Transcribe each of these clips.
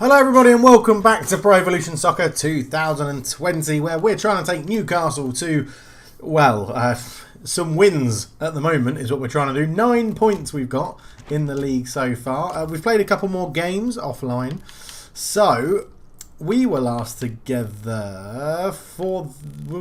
Hello everybody and welcome back to Pro Evolution Soccer 2020, where we're trying to take Newcastle to, well, some wins at the moment is what we're trying to do. 9 points we've got in the league so far. We've played a couple more games offline. So, we were last together were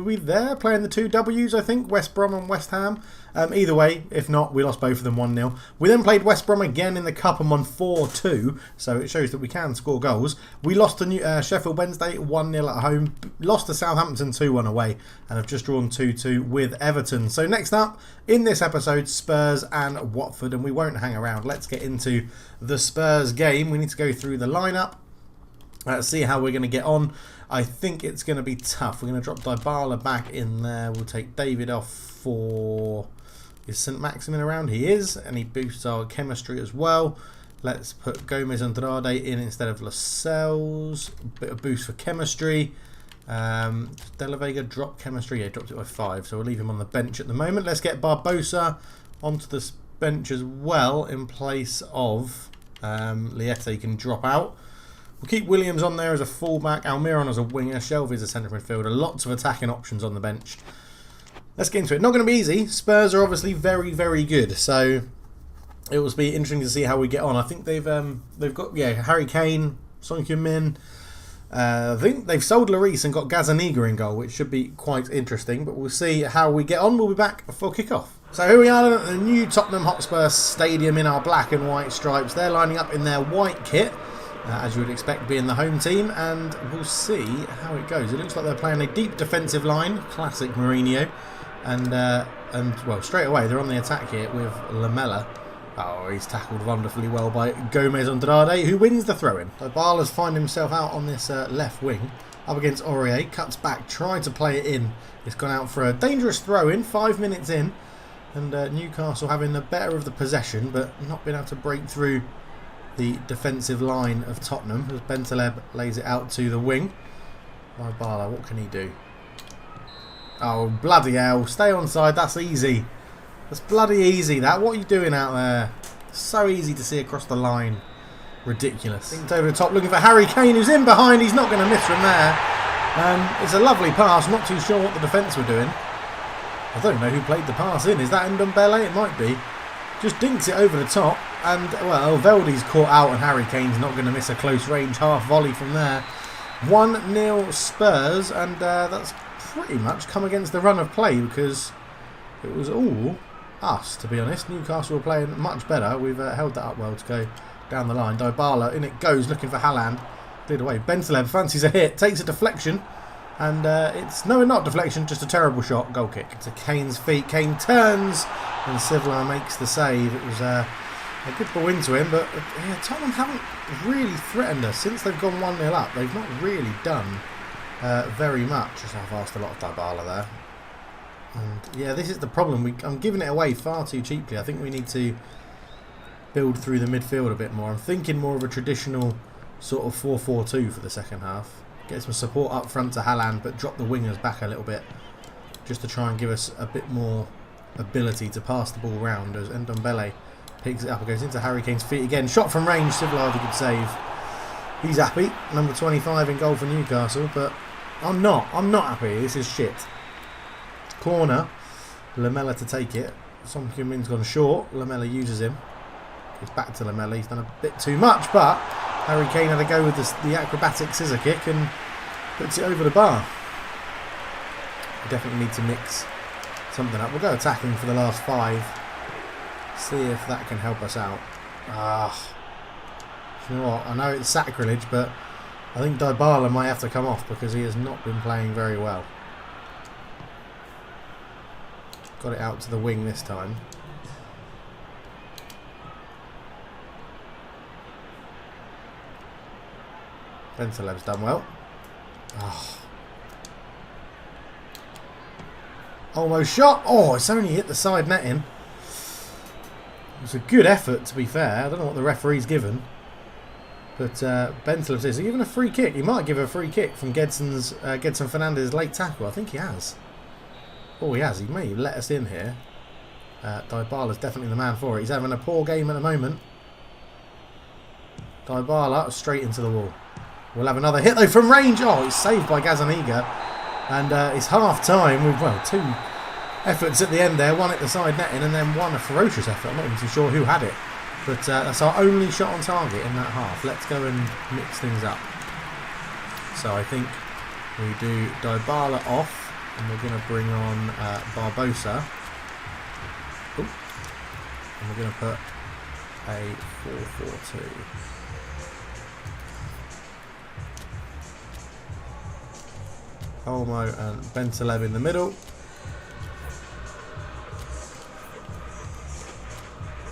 we there playing the two W's, I think? West Brom and West Ham. Either way, if not, we lost both of them 1-0. We then played West Brom again in the Cup and won 4-2, so it shows that we can score goals. We lost to Sheffield Wednesday 1-0 at home, lost to Southampton 2-1 away, and have just drawn 2-2 with Everton. So next up, in this episode, Spurs and Watford, and we won't hang around. Let's get into the Spurs game. We need to go through the lineup. See how we're going to get on. I think it's going to be tough. We're going to drop Dybala back in there. We'll take David off for... Is saint-maximin around? He is, and he boosts our chemistry as well. Let's put Gomez and Andrade in instead of Lascelles. Bit of boost for chemistry. De La Vega dropped chemistry. Yeah, dropped it by 5, so we'll leave him on the bench at the moment. Let's get Barbosa onto the bench as well in place of Liete can drop out. We'll keep Williams on there as a fullback, Almiron as a winger, Shelvey as a centre midfielder. Lots of attacking options on the bench. Let's get into it. Not going to be easy. Spurs are obviously very, very good, so it will be interesting to see how we get on. I think they've got Harry Kane, Son Heung-min. I think they've sold Lloris and got Gazzaniga in goal, which should be quite interesting. But we'll see how we get on. We'll be back for kickoff. So here we are at the new Tottenham Hotspur Stadium in our black and white stripes. They're lining up in their white kit, as you would expect, being the home team, and we'll see how it goes. It looks like they're playing a deep defensive line, classic Mourinho. And well, straight away they're on the attack here with Lamela. Oh, he's tackled wonderfully well by Gomez Andrade, who wins the throw-in. Dybala's find himself out on this left wing, up against Aurier, cuts back, tried to play it in. It's gone out for a dangerous throw-in, 5 minutes in, and Newcastle having the better of the possession, but not being able to break through the defensive line of Tottenham, as Bentaleb lays it out to the wing. Dybala, what can he do? Oh, bloody hell. Stay onside. That's easy. That's bloody easy, that. What are you doing out there? So easy to see across the line. Ridiculous. Linked over the top, looking for Harry Kane, who's in behind. He's not going to miss from there. It's a lovely pass. Not too sure what the defence were doing. I don't know who played the pass in. Is that Ndombele? It might be. Just dinks it over the top. And, well, Veldy's caught out, and Harry Kane's not going to miss a close-range half volley from there. 1-0 Spurs, and that's pretty much come against the run of play, because it was all us, to be honest. Newcastle were playing much better. We've held that up well to go down the line. Dybala, in it goes, looking for Haaland. Cleared away. Bentaleb fancies a hit, takes a deflection, and it's not deflection, just a terrible shot. Goal kick. To Kane's feet. Kane turns, and Sivlar makes the save. It was a good ball into him, but Tottenham haven't really threatened us since they've gone 1-0 up. They've not really done very much. I've asked a lot of Dybala there. And yeah, this is the problem. I'm giving it away far too cheaply. I think we need to build through the midfield a bit more. I'm thinking more of a traditional sort of 4-4-2 for the second half. Get some support up front to Haaland, but drop the wingers back a little bit, just to try and give us a bit more ability to pass the ball round, as Ndombele picks it up and goes into Harry Kane's feet again. Shot from range, Sivlar with a good save. He's happy. Number 25 in goal for Newcastle, but I'm not happy. This is shit. Corner. Lamela to take it. Son Heung-min's gone short. Lamela uses him. Goes back to Lamela. He's done a bit too much, but Harry Kane had a go with the acrobatic scissor kick and puts it over the bar. We definitely need to mix something up. We'll go attacking for the last 5. See if that can help us out. You know what? I know it's sacrilege, but I think Dybala might have to come off because he has not been playing very well. Got it out to the wing this time. Bentaleb's done well. Almost shot. Oh, it's only hit the side netting. It was a good effort, to be fair. I don't know what the referee's given. But Bentaleb says, are you giving a free kick? He might give a free kick from Gedson Fernandez's late tackle. I think he has. Oh, he has. He may let us in here. Dybala's definitely the man for it. He's having a poor game at the moment. Dybala straight into the wall. We'll have another hit though from range. Oh, it's saved by Gazzaniga. And it's half time with, well, 2 efforts at the end there. One at the side netting and then one a ferocious effort. I'm not even too sure who had it. But that's our only shot on target in that half. Let's go and mix things up. So I think we do Dybala off. And we're going to bring on Barbosa. Ooh. And we're going to put a 4-4-2. Olmo and Bentaleb in the middle.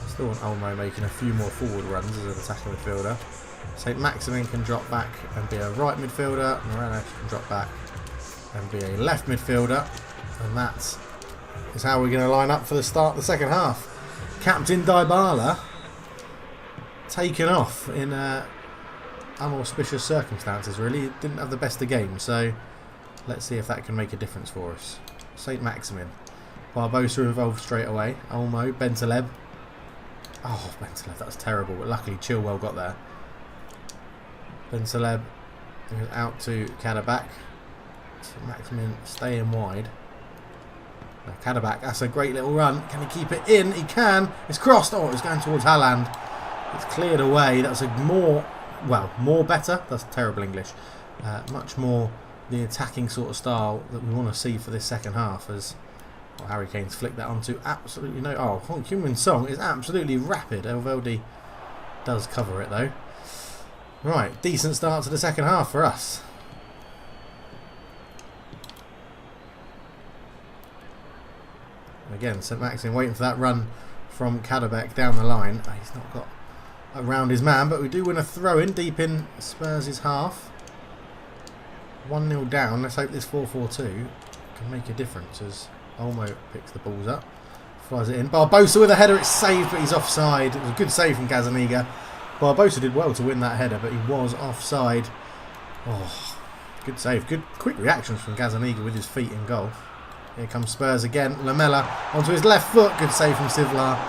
Still want Olmo making a few more forward runs as an attacking midfielder. Saint-Maximin can drop back and be a right midfielder. Miralem can drop back and be a left midfielder. And that is how we're going to line up for the start of the second half. Captain Dybala taken off in unauspicious circumstances, really. It didn't have the best of games, so let's see if that can make a difference for us. Saint-Maximin. Barbosa involved straight away. Olmo, Bentaleb. Oh, Bentaleb, that was terrible, but luckily Chilwell got there. Bentaleb goes out to Kadabak. Saint-Maximin staying wide. Now Kadabak, that's a great little run. Can he keep it in? He can. It's crossed. Oh, it's going towards Haaland. It's cleared away. That's a more better. That's terrible English. Much more the attacking sort of style that we want to see for this second half, as Harry Kane's flicked that onto absolutely no. Oh, Heung-min Son is absolutely rapid. Elveldi does cover it though. Right, decent start to the second half for us. Again, Saint-Maximin waiting for that run from Kadabek down the line. Oh, he's not got around his man, but we do win a throw-in deep in Spurs' half. 1-0 down. Let's hope this 4-4-2 can make a difference as Olmo picks the balls up. Flies it in. Barbosa with a header. It's saved, but he's offside. It was a good save from Gazzaniga. Barbosa did well to win that header, but he was offside. Oh, good save. Good quick reactions from Gazzaniga with his feet in goal. Here comes Spurs again. Lamela onto his left foot. Good save from Sivlar.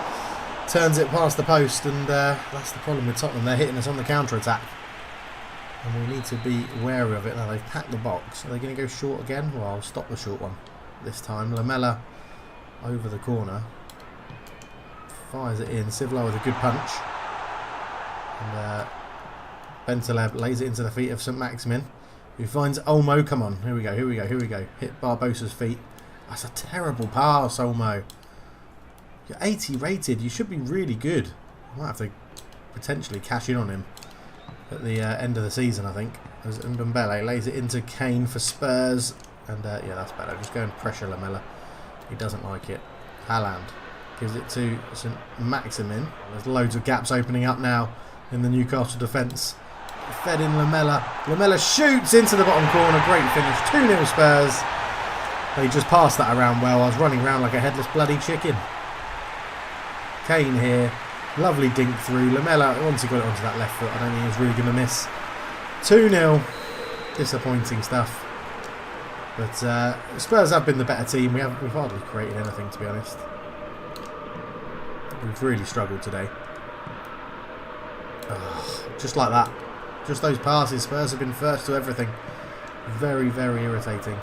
Turns it past the post, and that's the problem with Tottenham. They're hitting us on the counter-attack. And we need to be wary of it. Now they've packed the box. Are they going to go short again? Well, I'll stop the short one this time. Lamela over the corner. Fires it in. Sivlar with a good punch. And Bentaleb lays it into the feet of Saint-Maximin, who finds Olmo. Come on. Here we go. Here we go. Here we go. Hit Barbosa's feet. That's a terrible pass, Olmo. You're 80 rated. You should be really good. I might have to potentially cash in on him at the end of the season, I think. As Ndombele lays it into Kane for Spurs. And yeah, that's better. Just go and pressure Lamela. He doesn't like it. Haaland gives it to Saint-Maximin. There's loads of gaps opening up now in the Newcastle defence. Fed in Lamela. Lamela shoots into the bottom corner. Great finish. 2-0 Spurs. They just passed that around well. I was running around like a headless bloody chicken. Kane here. Lovely dink through. Lamela, once he got it onto that left foot, I don't think he was really going to miss. 2-0. Disappointing stuff. But Spurs have been the better team. We've hardly created anything, to be honest. We've really struggled today. Oh, just like that. Just those passes. Spurs have been first to everything. Very, very irritating.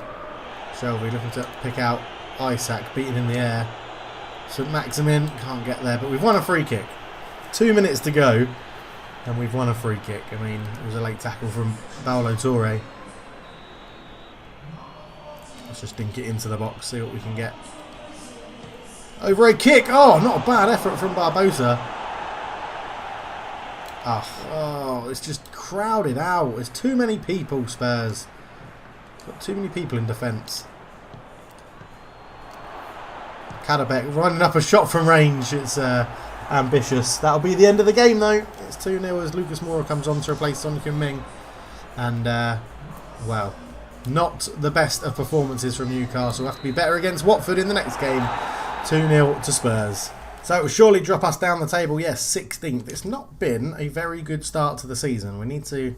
Shelby looking to pick out Isak, beaten in the air. Saint-Maximin can't get there, but we've won a free kick. 2 minutes to go, and we've won a free kick. I mean, it was a late tackle from Paulo Torre. Let's just dink it into the box, see what we can get. Over a kick. Oh, not a bad effort from Barbosa. Oh, it's just crowded out. There's too many people, Spurs. Got too many people in defence. Kadabek running up a shot from range. It's ambitious. That'll be the end of the game, though. It's 2-0 as Lucas Moura comes on to replace Son Heung-min. And, well, not the best of performances from Newcastle. We'll have to be better against Watford in the next game. 2-0 to Spurs. So it will surely drop us down the table. Yes, 16th. It's not been a very good start to the season. We need to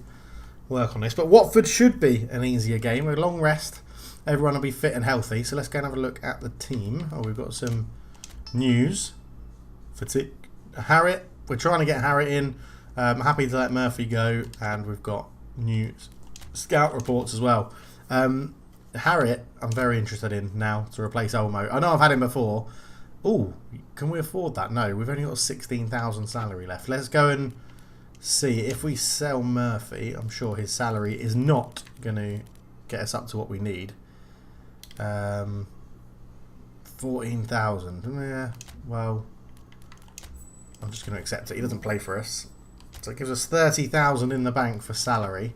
work on this. But Watford should be an easier game. A long rest. Everyone will be fit and healthy. So let's go and have a look at the team. Oh, we've got some news. Harriet. We're trying to get Harriet in. I'm happy to let Murphy go. And we've got new scout reports as well. Harriet, I'm very interested in now to replace Olmo. I know I've had him before. Oh, can we afford that? No, we've only got 16,000 salary left. Let's go and see if we sell Murphy. I'm sure his salary is not going to get us up to what we need. 14,000. Yeah, well, I'm just going to accept it. He doesn't play for us, so it gives us 30,000 in the bank for salary.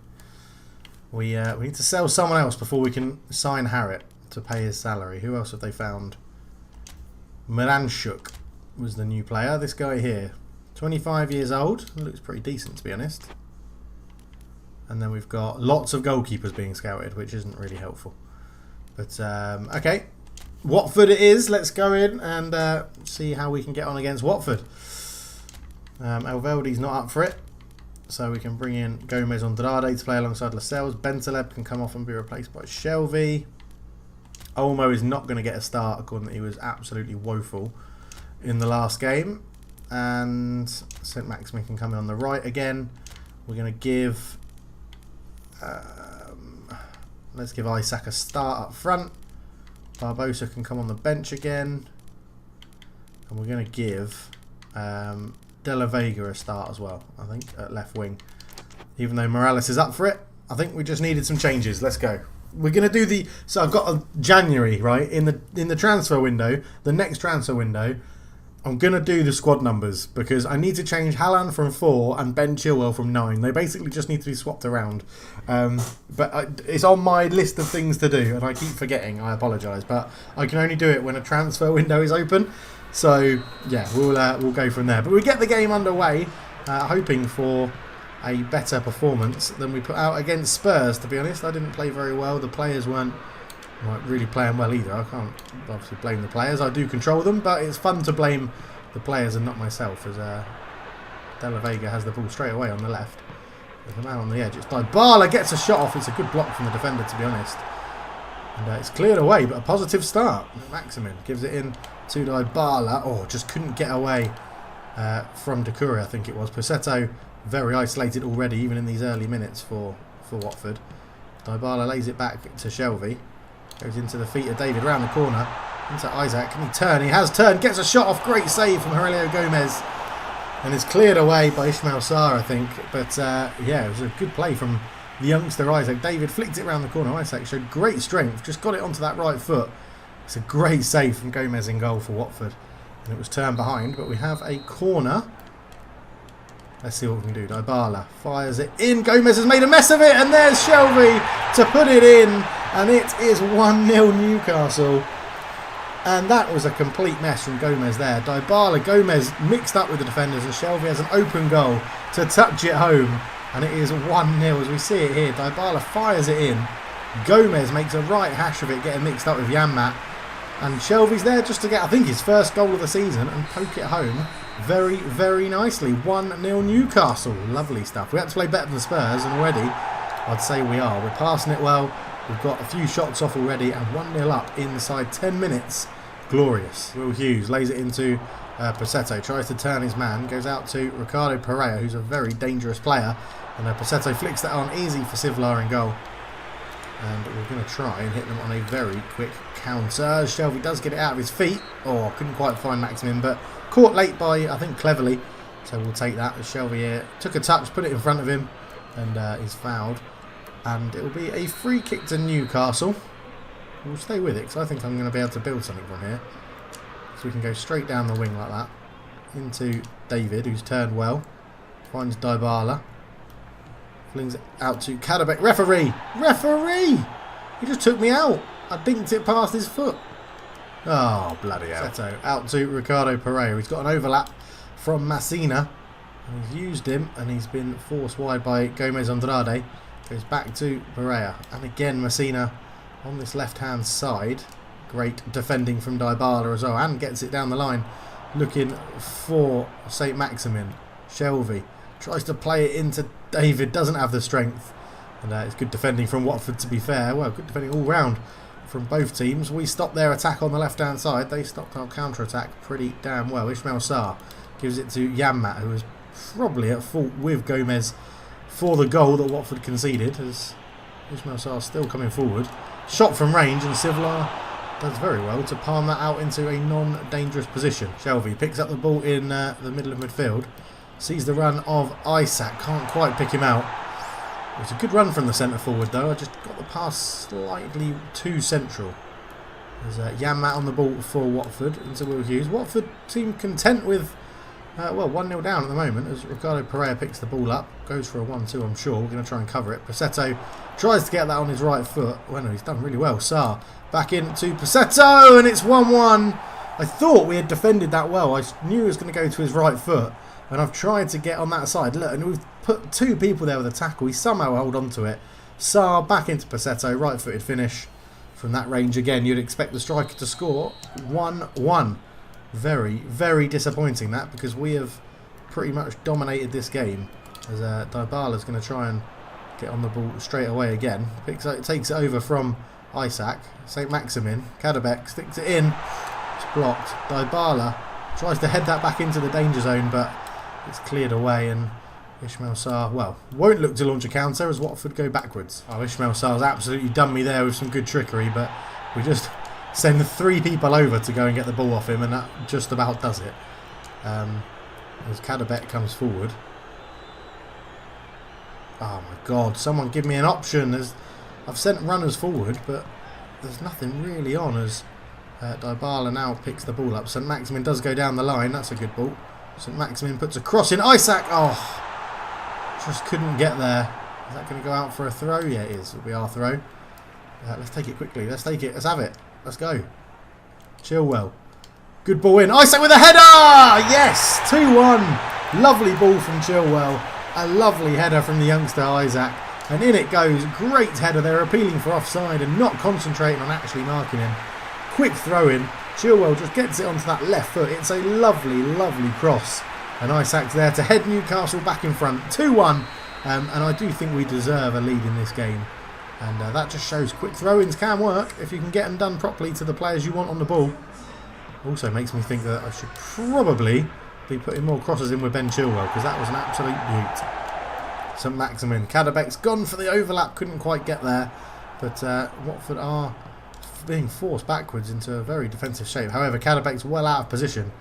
We need to sell someone else before we can sign Harriet to pay his salary. Who else have they found? Miranchuk was the new player. This guy here, 25 years old. Looks pretty decent, to be honest. And then we've got lots of goalkeepers being scouted, which isn't really helpful. But, okay. Watford it is. Let's go in and see how we can get on against Watford. Elveldi's not up for it. So we can bring in Gomez Andrade to play alongside Lascelles. Bentaleb can come off and be replaced by Shelvey. Olmo is not going to get a start, according to he was absolutely woeful in the last game. And Saint-Maximin can come in on the right again. We're going to give... let's give Isaac a start up front. Barbosa can come on the bench again. And we're going to give De La Vega a start as well, I think, at left wing. Even though Morales is up for it, I think we just needed some changes. Let's go. We're going to do the... So I've got a January, right? In the transfer window, the next transfer window, I'm going to do the squad numbers because I need to change Haaland from 4 and Ben Chilwell from 9. They basically just need to be swapped around. But it's on my list of things to do and I keep forgetting. I apologise. But I can only do it when a transfer window is open. So, yeah, we'll go from there. But we get the game underway, hoping for a better performance than we put out against Spurs, to be honest. I didn't play very well. The players weren't really playing well either. I can't obviously blame the players. I do control them, but it's fun to blame the players and not myself, as De La Vega has the ball straight away on the left. There's a man on the edge. It's Dybala gets a shot off. It's a good block from the defender, to be honest. And it's cleared away, but a positive start. Maximin gives it in to Dybala. Oh, just couldn't get away from Doucouré, I think it was. Pussetto very isolated already, even in these early minutes for Watford. Dybala lays it back to Shelvey. Goes into the feet of David, round the corner. Into Isaac. Can he turn? He has turned. Gets a shot off. Great save from Aurelio Gomez. And is cleared away by Ismail Sarr, I think. But, yeah, it was a good play from the youngster Isaac. David flicked it round the corner. Isaac showed great strength. Just got it onto that right foot. It's a great save from Gomez in goal for Watford. And it was turned behind. But we have a corner. Let's see what we can do. Dybala fires it in. Gomez has made a mess of it. And there's Shelvey to put it in. And it is 1-0 Newcastle. And that was a complete mess from Gomez there. Gomez mixed up with the defenders. And Shelvey has an open goal to touch it home. And it is 1-0 as we see it here. Dybala fires it in. Gomez makes a right hash of it, getting mixed up with Janmaat. And Shelvey's there just to get, I think, his first goal of the season and poke it home very, very nicely. 1-0 Newcastle. Lovely stuff. We had to play better than Spurs, and already I'd say we are. We're passing it well. We've got a few shots off already and 1-0 up inside 10 minutes. Glorious. Will Hughes lays it into Pussetto. Tries to turn his man. Goes out to Ricardo Pereira, who's a very dangerous player. And Pussetto flicks that on easy for Sivlar in goal. And we're going to try and hit them on a very quick counter. Shelvey does get it out of his feet. Oh, couldn't quite find Maximin, but caught late by, I think, Cleverly. So we'll take that. Shelvey here took a touch, put it in front of him, and he's fouled. And it will be a free kick to Newcastle. We'll stay with it, because I think I'm going to be able to build something from here. So we can go straight down the wing like that. Into David, who's turned well. Finds Dybala. Flings it out to Kadabek. Referee! Referee! He just took me out. I dinked it past his foot. Oh, bloody hell. Seto out to Ricardo Pereira. He's got an overlap from Messina. And he's used him, and he's been forced wide by Gomez Andrade. Goes back to Pereira. And again, Messina on this left-hand side. Great defending from Dybala as well. And gets it down the line. Looking for Saint-Maximin. Shelvey tries to play it into David. Doesn't have the strength. And it's good defending from Watford, to be fair. Well, good defending all round from both teams. We stopped their attack on the left-hand side. They stopped our counter-attack pretty damn well. Ismail Sarr gives it to Janmaat, who is probably at fault with Gomez for the goal that Watford conceded, as Ismail Sarr still coming forward. Shot from range, and Sivlar does very well to palm that out into a non-dangerous position. Shelvey picks up the ball in the middle of midfield. Sees the run of Isak. Can't quite pick him out. It was a good run from the centre forward though. I just got the pass slightly too central. There's Janmaat on the ball for Watford into Will Hughes. Watford seem content with, well, 1-0 down at the moment as Ricardo Pereira picks the ball up. Goes for a 1-2, I'm sure. We're going to try and cover it. Passetto tries to get that on his right foot. Well, no, he's done really well. Sarr back into Passetto, and it's 1-1. I thought we had defended that well. I knew he was going to go to his right foot, and I've tried to get on that side. Look, and we've put two people there with a tackle. We somehow hold on to it. Sarr back into Passetto, right-footed finish. From that range again, you'd expect the striker to score 1-1. Very, very disappointing that, because we have pretty much dominated this game. As Dybala's going to try and get on the ball straight away again. Takes it over from Isak. Saint-Maximin. Kadabek sticks it in. It's blocked. Dybala tries to head that back into the danger zone, but it's cleared away, and Ismail Sarr, well, won't look to launch a counter as Watford go backwards. Oh, Ismail Sarr's absolutely done me there with some good trickery, but we just send 3 people over to go and get the ball off him, and that just about does it. As Kadabek comes forward. Oh my God, someone give me an option. I've sent runners forward, but there's nothing really on as Dybala now picks the ball up. Saint-Maximin does go down the line, that's a good ball. Saint-Maximin puts a cross in. Isak, oh! Just couldn't get there. Is that going to go out for a throw? Yeah, it is. It'll be our throw. Let's take it quickly. Let's take it. Let's have it. Let's go. Chilwell. Good ball in. Isak with a header! Yes! 2-1. Lovely ball from Chilwell. A lovely header from the youngster Isak. And in it goes. Great header. They're appealing for offside and not concentrating on actually marking him. Quick throw in. Chilwell just gets it onto that left foot. It's a lovely, lovely cross. And Isak's there to head Newcastle back in front. 2-1. And I do think we deserve a lead in this game. And that just shows quick throw-ins can work if you can get them done properly to the players you want on the ball. Also makes me think that I should probably be putting more crosses in with Ben Chilwell, because that was an absolute beaut. Saint-Maximin. Kadabek's gone for the overlap. Couldn't quite get there. But Watford are being forced backwards into a very defensive shape. However, Kadabek's well out of position.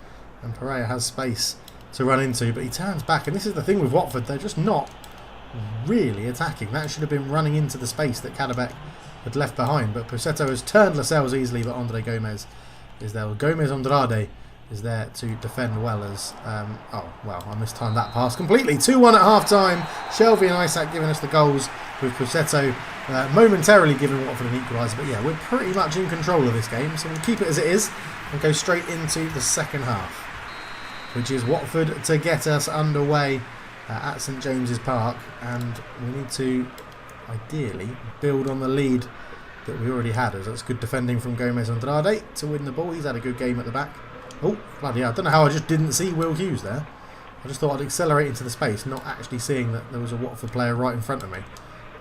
And Pereira has space to run into, but he turns back, and this is the thing with Watford, they're just not really attacking. That should have been running into the space that Kadabek had left behind, but Passetto has turned Lascelles easily, but Andre Gomez is there. Gomez Andrade is there to defend well as oh well, I mistimed that pass completely. 2-1 at half time. Shelvey and Isak giving us the goals, with Passetto momentarily giving Watford an equaliser, but yeah, we're pretty much in control of this game, so we'll keep it as it is and go straight into the second half, which is Watford to get us underway at St James's Park, and we need to ideally build on the lead that we already had, as that's good defending from Gomez Andrade to win the ball. He's had a good game at the back. Oh, bloody hell, I don't know how I just didn't see Will Hughes there. I just thought I'd accelerate into the space, not actually seeing that there was a Watford player right in front of me.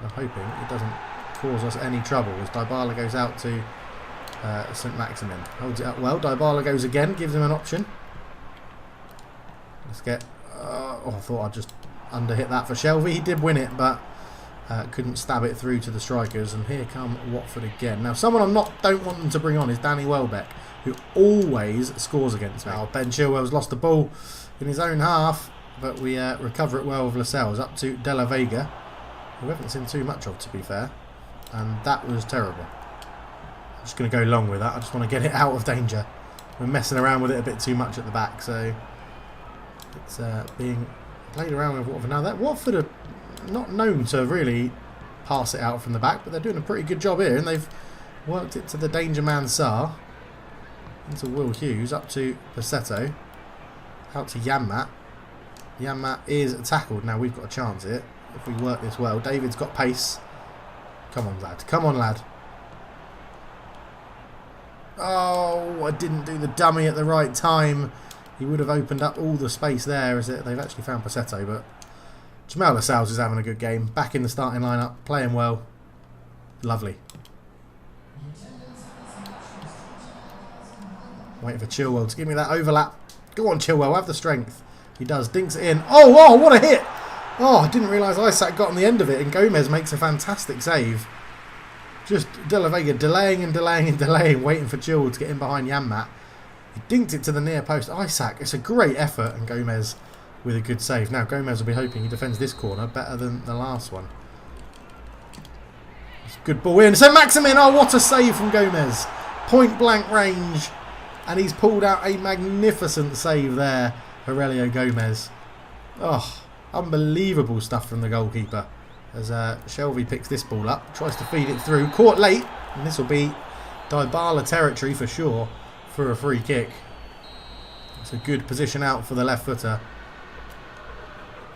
I'm hoping it doesn't cause us any trouble as Dybala goes out to Saint-Maximin. Holds it up well. Dybala goes again, gives him an option. Let's get... oh, I thought I'd just under-hit that for Shelvey. He did win it, but couldn't stab it through to the strikers. And here come Watford again. Now, someone don't want them to bring on is Danny Welbeck, who always scores against me. Now, Ben Chilwell's lost the ball in his own half, but we recover it well with Lascelles. Up to De La Vega, who we haven't seen too much of, to be fair. And that was terrible. I'm just going to go long with that. I just want to get it out of danger. We're messing around with it a bit too much at the back, so... it's being played around with Watford. Now, that Watford are not known to really pass it out from the back, but they're doing a pretty good job here, and they've worked it to the danger man Sarr, into Will Hughes, up to Passetto, out to Janmaat. Janmaat is tackled. Now we've got a chance here if we work this well. David's got pace. Come on, lad. Come on, lad. Oh, I didn't do the dummy at the right time. He would have opened up all the space there, as they've actually found Passetto, but Jamal Lascelles is having a good game. Back in the starting lineup, playing well. Lovely. Waiting for Chilwell to give me that overlap. Go on, Chilwell, have the strength. He does. Dinks it in. Oh, wow, what a hit! Oh, I didn't realise Isak got on the end of it, and Gomez makes a fantastic save. Just De La Vega delaying and delaying and delaying, waiting for Chilwell to get in behind Janmaat. He dinked it to the near post. Isak, it's a great effort, and Gomez with a good save. Now Gomez will be hoping he defends this corner better than the last one. It's a good ball in. Saint-Maximin, oh, what a save from Gomez. Point blank range, and he's pulled out a magnificent save there, Aurelio Gomez. Oh, unbelievable stuff from the goalkeeper. As Shelvey picks this ball up, tries to feed it through, caught late, and this will be Dybala territory for sure for a free kick. It's a good position out for the left footer.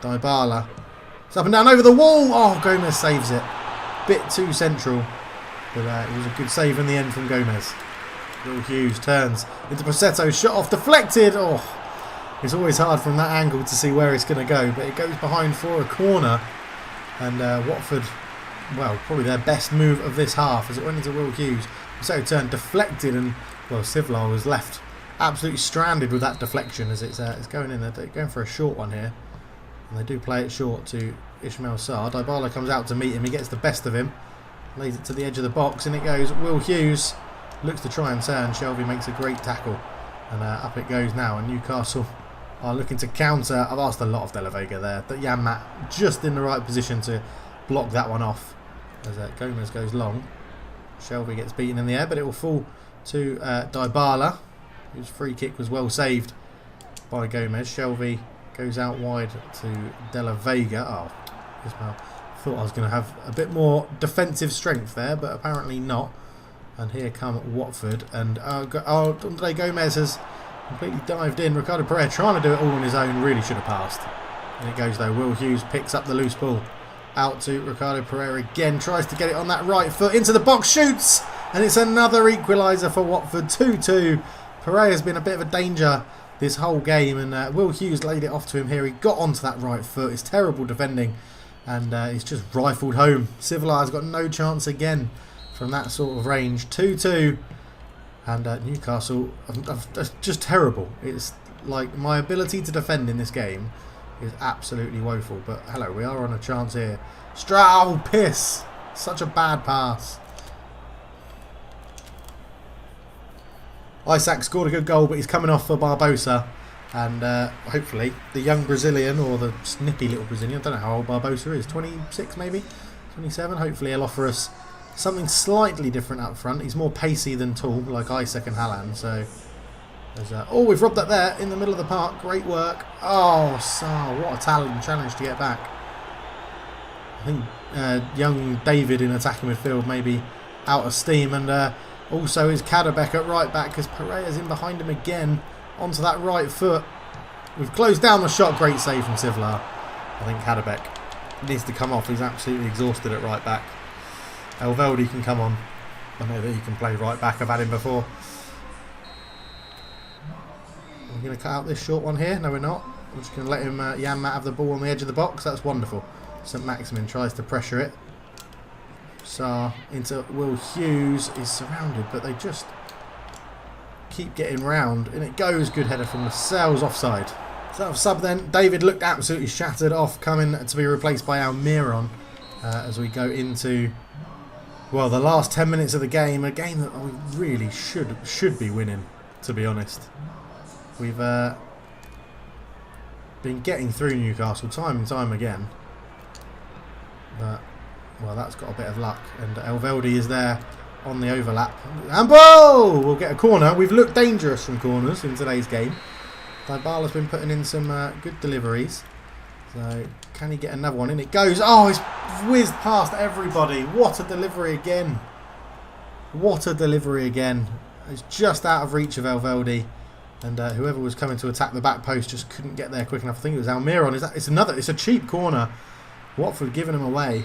Dybala. It's up and down over the wall. Oh, Gomez saves it. Bit too central, but it was a good save in the end from Gomez. Will Hughes turns into Posetto, shot off, deflected. Oh, it's always hard from that angle to see where it's going to go, but it goes behind for a corner. And Watford, well, probably their best move of this half as it went into Will Hughes. So turned, deflected, and well, Sivlar was left absolutely stranded with that deflection as it's going in. They're going for a short one here, and they do play it short to Ismail Sarr. Dybala comes out to meet him. He gets the best of him, lays it to the edge of the box, and it goes. Will Hughes looks to try and turn. Shelvey makes a great tackle, and up it goes now. And Newcastle are looking to counter. I've asked a lot of De La Vega there. That Janmaat just in the right position to block that one off. As Gomez goes long. Shelvey gets beaten in the air, but it will fall to Dybala, whose free kick was well saved by Gomez. Shelvey goes out wide to De La Vega. Oh, Ismail thought I was going to have a bit more defensive strength there, but apparently not. And here come Watford. And Andre Gomez has completely dived in. Ricardo Pereira trying to do it all on his own. Really should have passed. And it goes though. Will Hughes picks up the loose ball. Out to Ricardo Pereira again. Tries to get it on that right foot. Into the box. Shoots. And it's another equaliser for Watford. 2-2. Pereira's been a bit of a danger this whole game. And Will Hughes laid it off to him here. He got onto that right foot. It's terrible defending. And he's just rifled home. Sivlar's got no chance again from that sort of range. 2-2. And Newcastle are just terrible. It's like my ability to defend in this game is absolutely woeful. But hello, we are on a chance here. Stroud, piss. Such a bad pass. Isak scored a good goal, but he's coming off for Barbosa. And hopefully the young Brazilian, or the snippy little Brazilian, I don't know how old Barbosa is, 26 maybe? 27? Hopefully he'll offer us something slightly different up front. He's more pacey than tall, like Isak and Haaland. So, oh, we've robbed that there in the middle of the park. Great work. Oh, Sarr, what a talent challenge to get back. I think young David in attacking midfield maybe out of steam. And also is Kadabek at right back because Pereira's in behind him again onto that right foot. We've closed down the shot. Great save from Sivlar. I think Kadabek needs to come off. He's absolutely exhausted at right back. Elveldi can come on. I know that he can play right back. I've had him before. We're going to cut out this short one here. No, we're not. We're just going to let him Janmaat have the ball on the edge of the box. That's wonderful. Saint-Maximin tries to pressure it. Sarr into Will Hughes. Is surrounded, but they just keep getting round. And it goes. Good header from Lascelles, offside. So sub then. David looked absolutely shattered off, coming to be replaced by Almiron as we go into, well, the last 10 minutes of the game. A game that we really should be winning, to be honest. We've been getting through Newcastle time and time again. But, well, that's got a bit of luck. And Elveldi is there on the overlap. Handball! We'll get a corner. We've looked dangerous from corners in today's game. Dybala's been putting in some good deliveries. So, can he get another one in? It goes. Oh, it's whizzed past everybody. What a delivery again. What a delivery again. It's just out of reach of Elveldi. And whoever was coming to attack the back post just couldn't get there quick enough. I think it was Almiron. It's a cheap corner. Watford giving him away.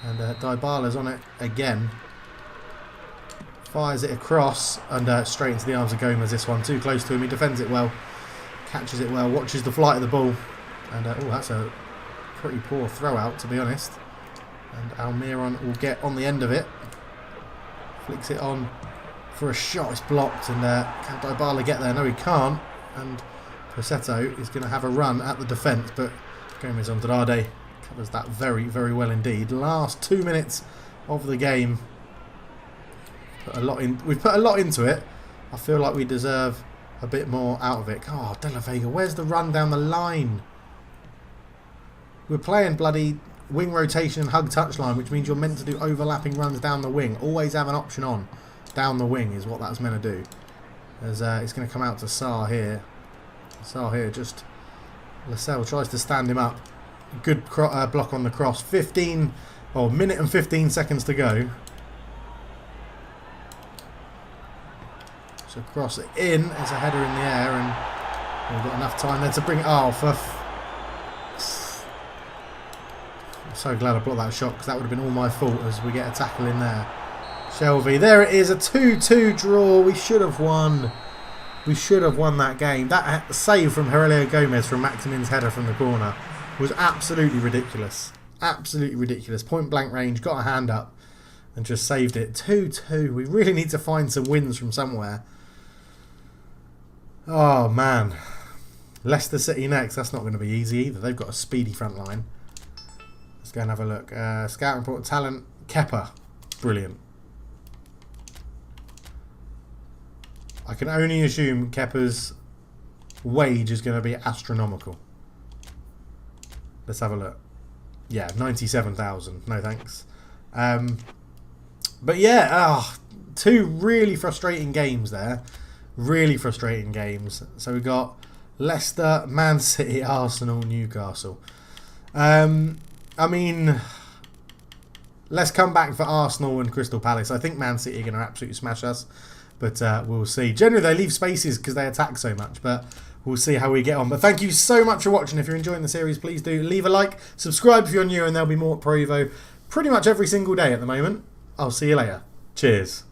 And Dybala's on it again. Fires it across and straight into the arms of Gomez. This one too close to him. He defends it well. Catches it well. Watches the flight of the ball. And oh, that's a pretty poor throw out, to be honest. And Almiron will get on the end of it. Flicks it on for a shot. It's blocked. And can Dybala get there? No, he can't. And Posetto is going to have a run at the defence. But Gomez on Andrade Covers that very, very well indeed. Last 2 minutes of the game. We've put a lot into it. I feel like we deserve a bit more out of it. Oh, De La Vega, where's the run down the line? We're playing bloody wing rotation and hug touchline, which means you're meant to do overlapping runs down the wing. Always have an option on down the wing is what that's meant to do. As it's going to come out to Sarr here. Sarr here, just Lascelles tries to stand him up. Good block on the cross. Minute and 15 seconds to go. So cross it in. It's a header in the air, and we've got enough time there to bring it. Oh, I'm so glad I blocked that shot, because that would have been all my fault as we get a tackle in there. Shelby, there it is, a 2-2 draw. We should have won. We should have won that game. That save from Miralem Gomez from Maximin's header from the corner was absolutely ridiculous. Absolutely ridiculous. Point blank range, got a hand up and just saved it. 2-2. We really need to find some wins from somewhere. Oh, man. Leicester City next. That's not going to be easy either. They've got a speedy front line. Let's go and have a look. Scout report talent. Kepa. Brilliant. I can only assume Kepa's wage is going to be astronomical. Let's have a look. Yeah, 97,000. No thanks. But yeah, two really frustrating games there. Really frustrating games. So we've got Leicester, Man City, Arsenal, Newcastle. I mean, let's come back for Arsenal and Crystal Palace. I think Man City are going to absolutely smash us. But we'll see. Generally, they leave spaces because they attack so much. But we'll see how we get on. But thank you so much for watching. If you're enjoying the series, please do leave a like. Subscribe if you're new, and there'll be more at Pro Evo pretty much every single day at the moment. I'll see you later. Cheers.